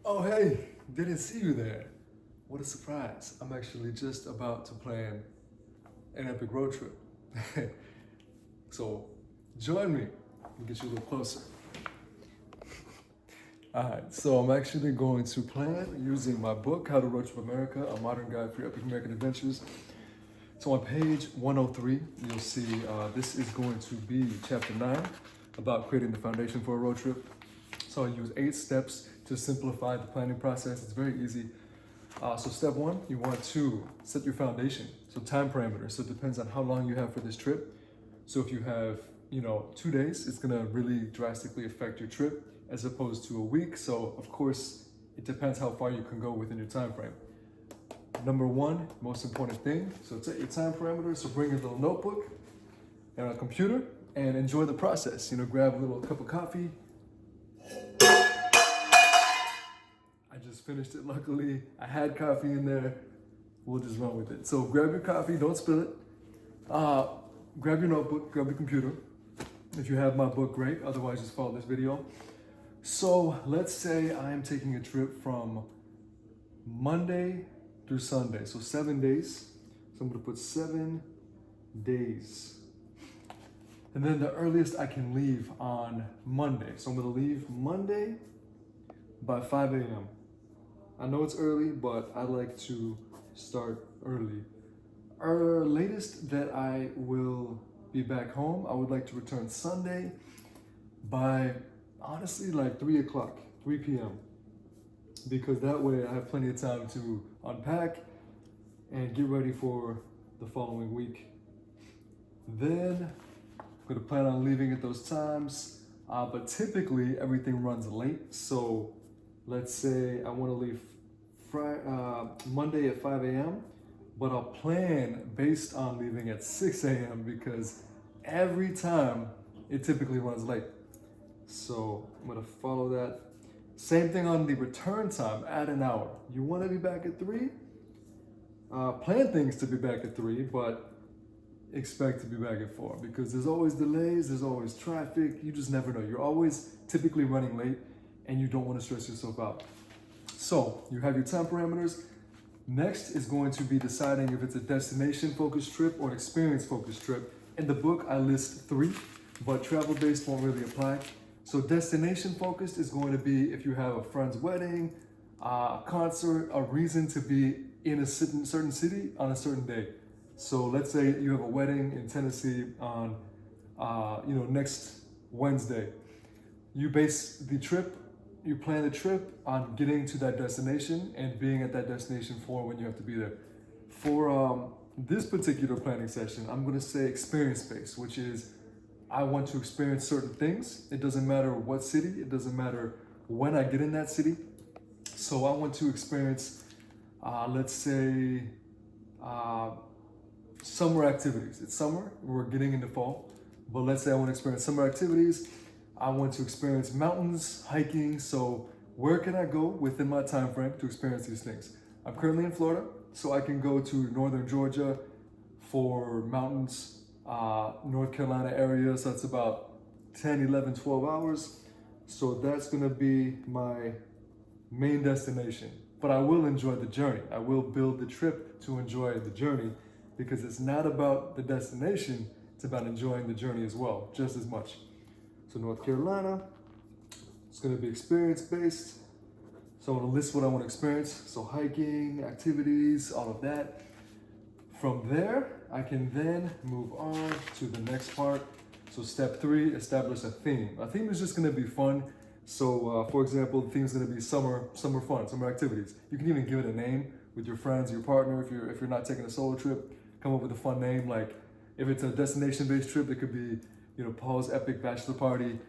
Oh, hey, didn't see you there. What a surprise. I'm actually just about to plan an epic road trip. So join me and get you a little closer. All right, so I'm actually going to plan using my book, How to Road Trip America, a modern guide for epic American adventures. So on page 103, you'll see this is going to be chapter 9 about creating the foundation for a road trip. So I use 8 steps to simplify the planning process. It's very easy. So step 1, you want to set your foundation. So time parameters. So it depends on how long you have for this trip. So if you have, 2 days, it's gonna really drastically affect your trip as opposed to a week. So of course, it depends how far you can go within your time frame. Number 1, most important thing. So set your time parameters. So bring your little notebook and a computer and enjoy the process. Grab a little cup of coffee. I just finished it, luckily. I had coffee in there. We'll just run with it. So grab your coffee, don't spill it. Grab your notebook, grab your computer. If you have my book, great. Otherwise, just follow this video. So let's say I am taking a trip from Monday through Sunday. So 7 days. So I'm gonna put 7 days. And then the earliest I can leave on Monday. So I'm gonna leave Monday by 5 a.m. I know it's early, but I like to start early. Latest that I will be back home, I would like to return Sunday by honestly like 3 o'clock, 3 p.m. Because that way I have plenty of time to unpack and get ready for the following week. Then I'm gonna plan on leaving at those times, but typically everything runs late. So let's say I want to leave Monday at 5 a.m., but I'll plan based on leaving at 6 a.m. because every time it typically runs late. So I'm gonna follow that. Same thing on the return time, add an hour. You want to be back at 3? Plan things to be back at 3, but expect to be back at 4 because there's always delays, there's always traffic. You just never know. You're always typically running late and you don't want to stress yourself out. So you have your time parameters. Next is going to be deciding if it's a destination focused trip or an experience focused trip. In the book, I list 3, but travel based won't really apply. So destination focused is going to be if you have a friend's wedding, a concert, a reason to be in a certain city on a certain day. So let's say you have a wedding in Tennessee on, next Wednesday. You base the trip, you plan the trip on getting to that destination and being at that destination for when you have to be there. For this particular planning session, I'm gonna say experience based, which is I want to experience certain things. It doesn't matter what city, it doesn't matter when I get in that city. So I want to experience, let's say, summer activities. It's summer, we're getting into fall, but let's say I want to experience summer activities. I want to experience mountains, hiking. So where can I go within my time frame to experience these things? I'm currently in Florida, so I can go to northern Georgia for mountains, North Carolina area. So that's about 10, 11, 12 hours. So that's gonna be my main destination. But I will enjoy the journey. I will build the trip to enjoy the journey because it's not about the destination, it's about enjoying the journey as well, just as much. So North Carolina, it's gonna be experience based. So I'm gonna list what I wanna experience. So hiking, activities, all of that. From there, I can then move on to the next part. So step 3, establish a theme. A theme is just gonna be fun. So for example, the theme is gonna be summer fun, summer activities. You can even give it a name with your friends, your partner. If you're not taking a solo trip, come up with a fun name. Like if it's a destination-based trip, it could be, Paul's Epic Bachelor Party,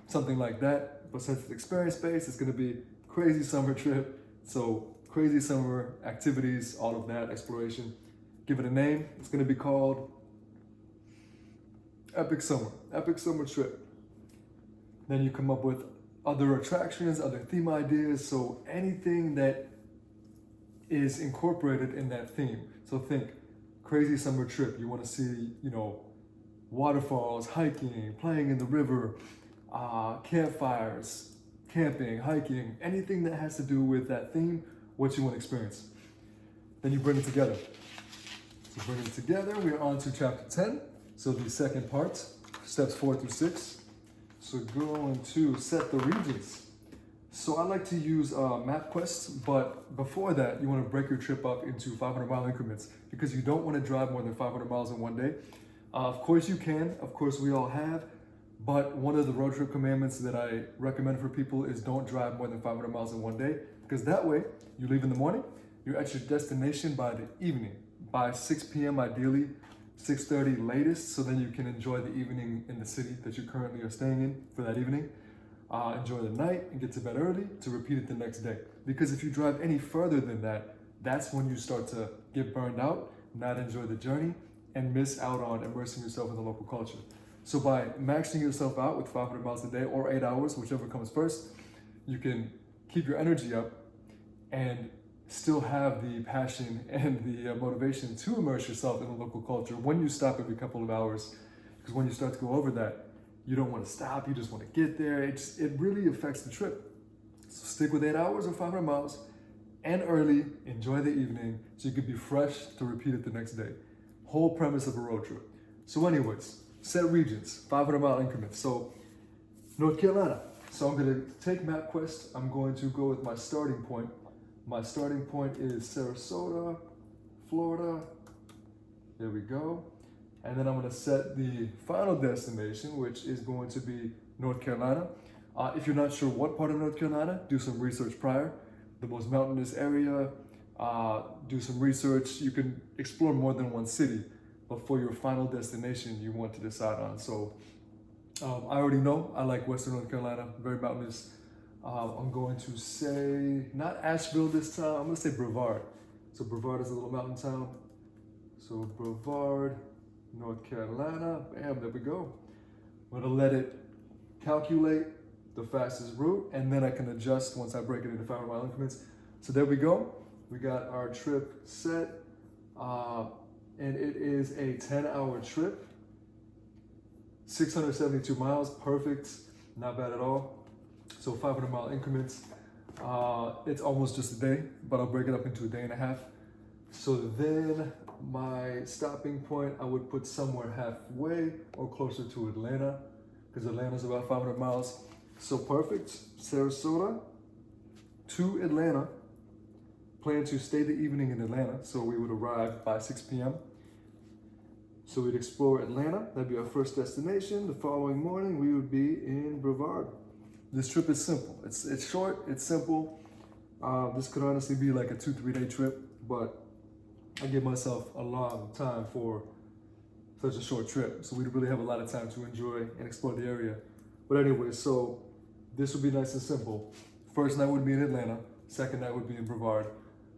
something like that. But since it's experience-based, it's gonna be crazy summer trip. So crazy summer activities, all of that, exploration. Give it a name. It's gonna be called Epic Summer Trip. Then you come up with other attractions, other theme ideas. So anything that is incorporated in that theme. So think crazy summer trip. You want to see, waterfalls, hiking, playing in the river, campfires, camping, hiking, anything that has to do with that theme, what you want to experience. Then you bring it together. So bring it together, we're on to chapter 10. So the second part, steps 4 through 6. So going to set the regions. So I like to use MapQuest, but before that, you want to break your trip up into 500-mile increments because you don't want to drive more than 500 miles in one day. Of course you can, of course we all have, but one of the road trip commandments that I recommend for people is don't drive more than 500 miles in one day, because that way you leave in the morning, you're at your destination by the evening, by 6 p.m. ideally, 6:30 latest, so then you can enjoy the evening in the city that you currently are staying in for that evening. Enjoy the night and get to bed early to repeat it the next day. Because if you drive any further than that, that's when you start to get burned out, not enjoy the journey, and miss out on immersing yourself in the local culture. So by maxing yourself out with 500 miles a day or 8 hours, whichever comes first, you can keep your energy up and still have the passion and the motivation to immerse yourself in the local culture when you stop every couple of hours. Because when you start to go over that, you don't want to stop, you just want to get there. It really affects the trip. So stick with 8 hours or 500 miles and early, enjoy the evening so you can be fresh to repeat it the next day. Whole premise of a road trip. So anyways, set regions, 500-mile increments. So North Carolina. So I'm going to take MapQuest. I'm going to go with my starting point. My starting point is Sarasota, Florida. There we go. And then I'm going to set the final destination, which is going to be North Carolina. If you're not sure what part of North Carolina, do some research prior. The most mountainous area, do some research. You can explore more than one city, but for your final destination, you want to decide on. So I already know I like Western North Carolina, very mountainous. I'm going to say, not Asheville this time, I'm going to say Brevard. So Brevard is a little mountain town. So Brevard, North Carolina, bam, there we go. I'm gonna let it calculate the fastest route, and then I can adjust once I break it into 500-mile increments. So there we go. We got our trip set, and it is a 10-hour trip, 672 miles, perfect, not bad at all. So 500-mile increments. It's almost just a day, but I'll break it up into a day and a half. So then my stopping point, I would put somewhere halfway or closer to Atlanta, because Atlanta's about 500 miles. So perfect, Sarasota to Atlanta. Plan to stay the evening in Atlanta, so we would arrive by 6 p.m. So we'd explore Atlanta, that'd be our first destination. The following morning, we would be in Brevard. This trip is simple. It's short, it's simple. This could honestly be like a 2-3 day trip, but I give myself a long time for such a short trip. So we really have a lot of time to enjoy and explore the area. But anyway, so this would be nice and simple. First night would be in Atlanta. Second night would be in Brevard.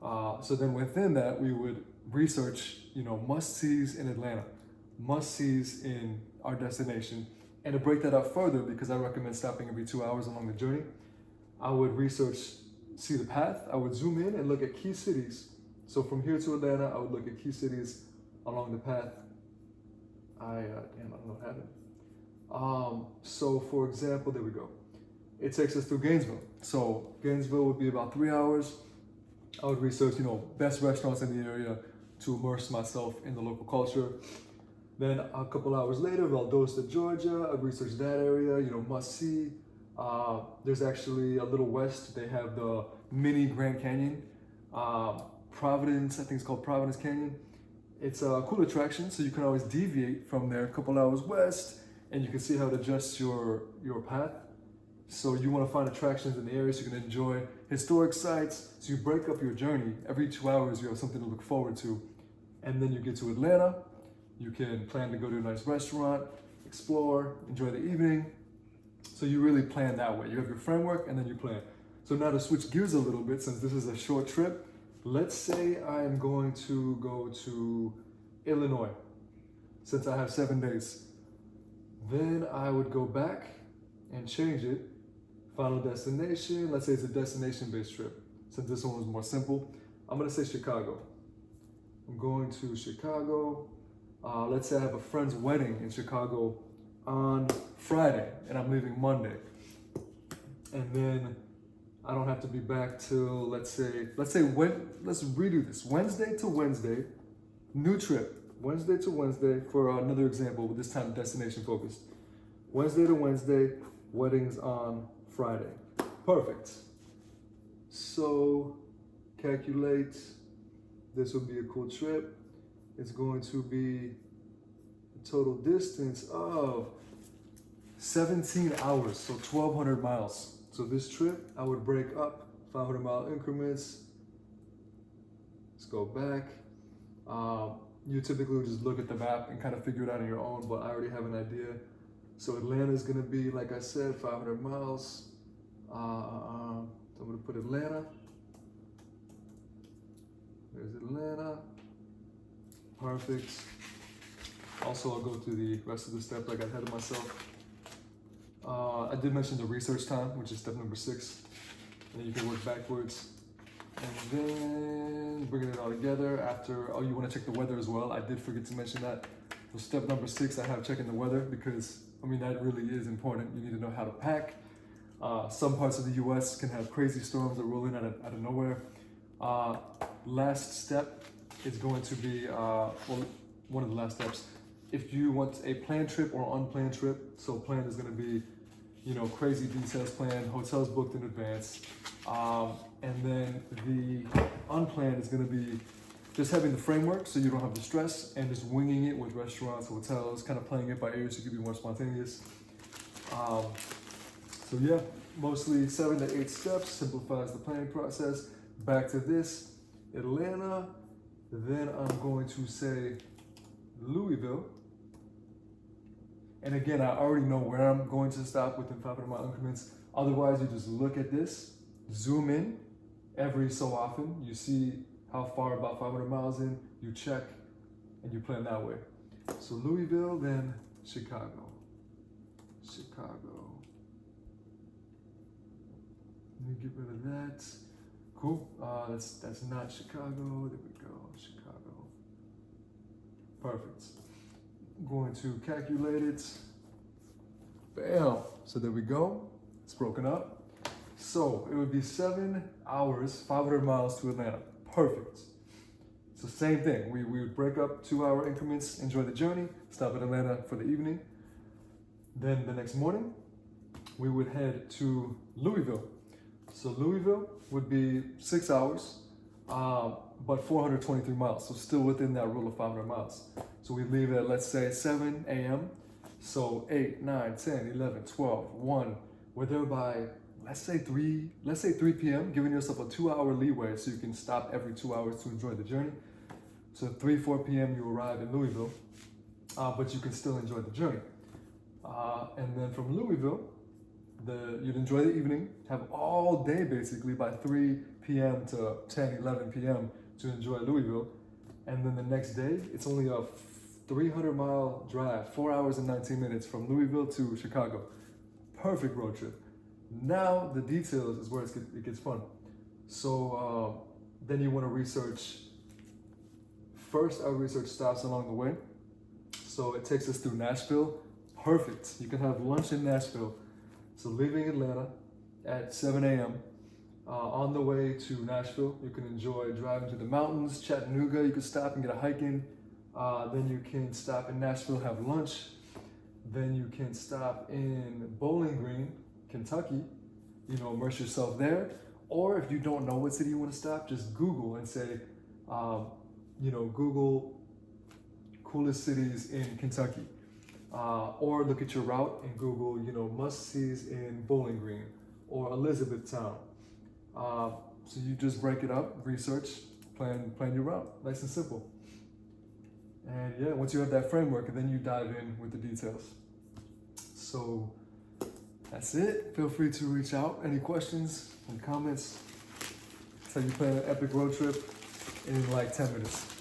So then within that, we would research, must-sees in Atlanta, must-sees in our destination. And to break that up further, because I recommend stopping every 2 hours along the journey, I would research, see the path. I would zoom in and look at key cities. So from here to Atlanta, I would look at key cities along the path. I don't know what happened. So for example, there we go. It takes us through Gainesville. So Gainesville would be about 3 hours. I would research, best restaurants in the area to immerse myself in the local culture. Then a couple hours later, Valdosta, Georgia. I'd research that area, must see. There's actually a little west, they have the mini Grand Canyon. Providence, I think it's called Providence Canyon. It's a cool attraction, so you can always deviate from there a couple hours west, and you can see how it adjusts your path. So you want to find attractions in the area so you can enjoy historic sites. So you break up your journey. Every 2 hours, you have something to look forward to. And then you get to Atlanta. You can plan to go to a nice restaurant, explore, enjoy the evening. So you really plan that way. You have your framework, and then you plan. So now to switch gears a little bit, since this is a short trip, let's say I am going to go to Illinois, since I have 7 days. Then I would go back and change it. Final destination, let's say it's a destination-based trip. Since this one was more simple, I'm gonna say Chicago. I'm going to Chicago. Let's say I have a friend's wedding in Chicago on Friday, and I'm leaving Monday. and then I don't have to be back till let's redo this. Wednesday to Wednesday, new trip. Wednesday to Wednesday for another example, but this time destination focused. Wednesday to Wednesday, weddings on Friday. Perfect. So calculate, this will be a cool trip. It's going to be a total distance of 17 hours, so 1,200 miles. So this trip, I would break up 500-mile increments. Let's go back. You typically would just look at the map and kind of figure it out on your own, but I already have an idea. So Atlanta is gonna be, like I said, 500 miles. So I'm gonna put Atlanta. There's Atlanta. Perfect. Also, I'll go through the rest of the steps. I got ahead of myself. I did mention the research time, which is step number 6. And then you can work backwards. And then bringing it all together after, oh, you want to check the weather as well. I did forget to mention that. So step number 6, I have checking the weather because, I mean, that really is important. You need to know how to pack. Some parts of the US can have crazy storms that roll in out of nowhere. Last step is going to be, one of the last steps. If you want a planned trip or unplanned trip, so planned is going to be, crazy details planned, hotels booked in advance. And then the unplanned is going to be just having the framework so you don't have the stress and just winging it with restaurants, hotels, kind of playing it by ear so you can be more spontaneous. So yeah, mostly 7 to 8 steps, simplifies the planning process. Back to this, Atlanta, then I'm going to say Louisville. And again, I already know where I'm going to stop within 500-mile increments. Otherwise, you just look at this, zoom in every so often. You see how far about 500 miles in, you check, and you plan that way. So Louisville, then Chicago. Let me get rid of that. Cool. That's not Chicago. There we go. Chicago. Perfect. I'm going to calculate it. Bam. So there we go. It's broken up. So it would be 7 hours, 500 miles to Atlanta. Perfect. So same thing. We would break up 2-hour increments, enjoy the journey, stop at Atlanta for the evening. Then the next morning, we would head to Louisville. So Louisville would be 6 hours, but 423 miles. So still within that rule of 500 miles. So we leave at, let's say, 7 a.m. So 8, 9, 10, 11, 12, 1. We're there by, let's say 3 p.m., giving yourself a 2-hour leeway so you can stop every 2 hours to enjoy the journey. So 3, 4 p.m. you arrive in Louisville, but you can still enjoy the journey. And then from Louisville, you'd enjoy the evening, have all day basically by 3 p.m. to 10, 11 p.m. to enjoy Louisville. And then the next day, it's only a 300-mile drive, 4 hours and 19 minutes from Louisville to Chicago. Perfect road trip. Now the details is where it gets fun. So then you want to research. First, I research stops along the way. So it takes us through Nashville. Perfect. You can have lunch in Nashville. So leaving Atlanta at 7 a.m. On the way to Nashville, you can enjoy driving to the mountains, Chattanooga. You can stop and get a hike in. Then you can stop in Nashville, have lunch. Then you can stop in Bowling Green, Kentucky, immerse yourself there. Or if you don't know what city you want to stop, just Google and say, Google coolest cities in Kentucky. Or look at your route and Google, must-sees in Bowling Green or Elizabethtown. So you just break it up, research, plan your route, nice and simple. And yeah, once you have that framework, then you dive in with the details. So that's it. Feel free to reach out. Any questions and comments? That's how you plan an epic road trip in like 10 minutes.